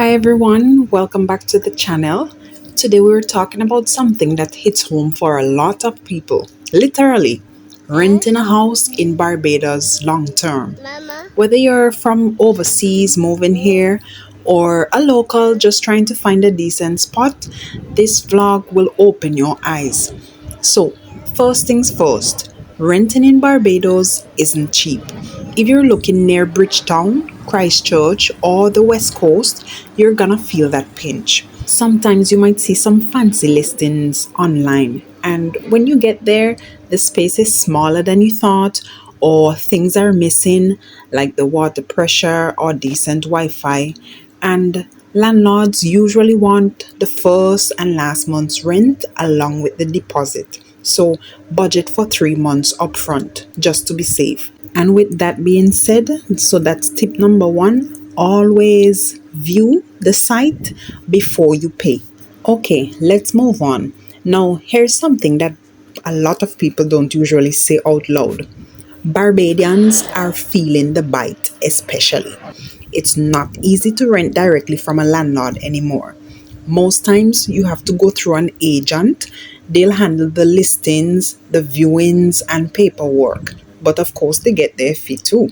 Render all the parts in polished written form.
Hi everyone, welcome back to the channel. Today we're talking about something that hits home for a lot of people. Literally, renting a house in Barbados long term. Whether you're from overseas moving here or a local just trying to find a decent spot, this vlog will open your eyes. So, first things first, renting in Barbados isn't cheap. If you're looking near Bridgetown, Christchurch, or the West Coast, you're gonna feel that pinch. Sometimes you might see some fancy listings online, and when you get there, the space is smaller than you thought, or things are missing, like the water pressure or decent Wi Fi. And landlords usually want the first and last month's rent along with the deposit. So budget for 3 months upfront just to be safe. And with that being said, so that's tip number one, always view the site before you pay. Okay, let's move on. Now, here's something that a lot of people don't usually say out loud. Barbadians are feeling the bite, especially. It's not easy to rent directly from a landlord anymore. Most times you have to go through an agent. They'll handle the listings, the viewings, and paperwork. But of course, they get their fee too.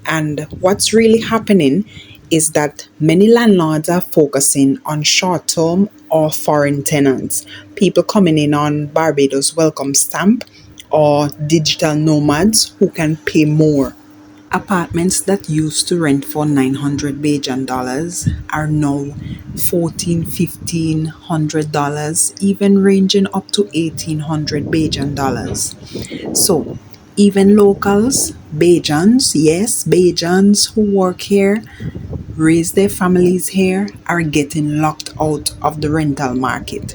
And what's really happening is that many landlords are focusing on short term or foreign tenants, people coming in on Barbados welcome stamp or digital nomads who can pay more. Apartments that used to rent for 900 Bajan dollars are now 14, 1500 dollars, even ranging up to 1800 Bajan dollars. So, even locals, Bajans, yes, Bajans who work here, raise their families here, are getting locked out of the rental market.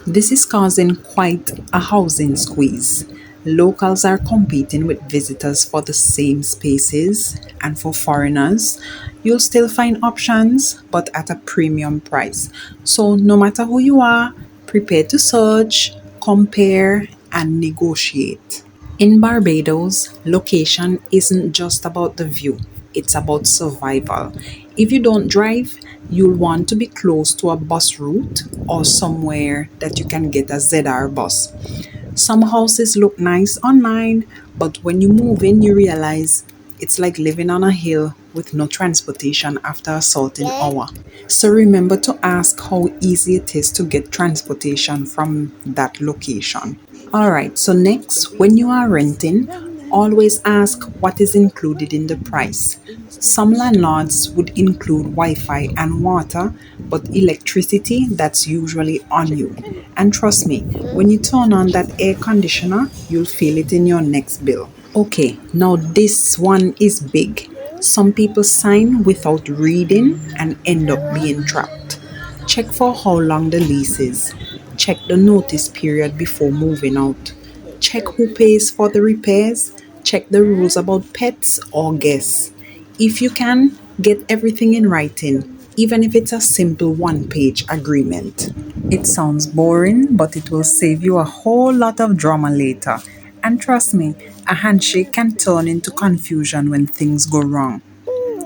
This is causing quite a housing squeeze. Locals are competing with visitors for the same spaces, and for foreigners, you'll still find options but at a premium price. So, no matter who you are, prepare to search, compare, and negotiate. In Barbados, location isn't just about the view, it's about survival. If you don't drive, you'll want to be close to a bus route or somewhere that you can get a ZR bus. Some houses look nice online, but when you move in, you realize it's like living on a hill with no transportation after a certain hour. So remember to ask how easy it is to get transportation from that location. Alright, so next, when you are renting, always ask what is included in the price. Some landlords would include Wi Fi and water, but electricity, that's usually on you. And trust me, when you turn on that air conditioner, you'll feel it in your next bill. Okay, now this one is big. Some people sign without reading and end up being trapped. Check for how long the lease is. Check the notice period before moving out. Check who pays for the repairs. Check the rules about pets or guests. If you can, get everything in writing, even if it's a simple one-page agreement. It sounds boring, but it will save you a whole lot of drama later. And trust me, a handshake can turn into confusion when things go wrong.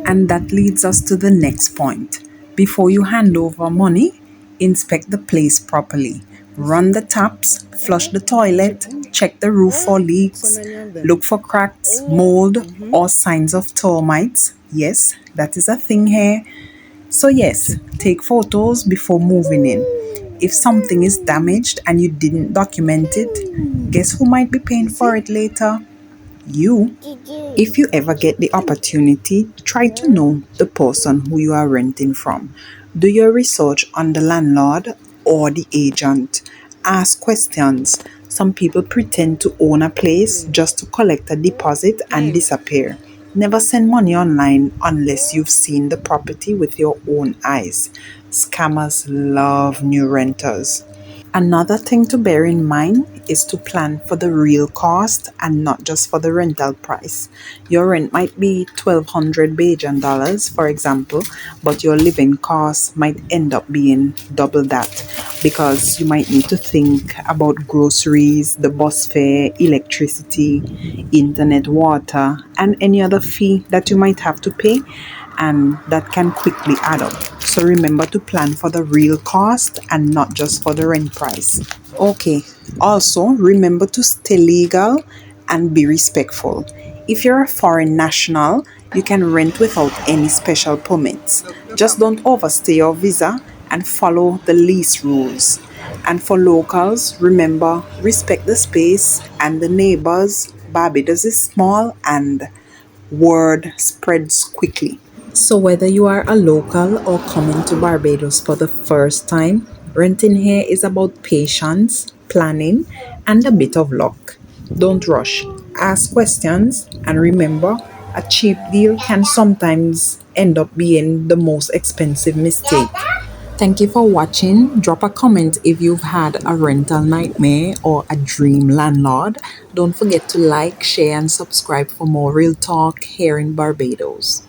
And that leads us to the next point. Before you hand over money, inspect the place properly. Run the taps, flush the toilet, check the roof for leaks, look for cracks, mold, or signs of termites. Yes, that is a thing here. So, yes, take photos before moving in. If something is damaged and you didn't document it, guess who might be paying for it later? You. If you ever get the opportunity, try to know the person who you are renting from. Do your research on the landlord or the agent. Ask questions. Some people pretend to own a place just to collect a deposit and disappear. Never send money online unless you've seen the property with your own eyes. Scammers love new renters. Another thing to bear in mind is to plan for the real cost and not just for the rental price. Your rent might be 1200 Bajan dollars, for example, but your living costs might end up being double that because you might need to think about groceries, the bus fare, electricity, internet, water, and any other fee that you might have to pay, and that can quickly add up. So remember to plan for the real cost and not just for the rent price. Okay, also remember to stay legal and be respectful. If you're a foreign national, you can rent without any special permits. Just don't overstay your visa and follow the lease rules. And for locals, remember respect the space and the neighbors. Barbados is small and word spreads quickly. So, whether you are a local or coming to Barbados for the first time, renting here is about patience, planning, and a bit of luck. Don't rush, ask questions, and remember a cheap deal can sometimes end up being the most expensive mistake. Thank you for watching. Drop a comment if you've had a rental nightmare or a dream landlord. Don't forget to like, share, and subscribe for more real talk here in Barbados.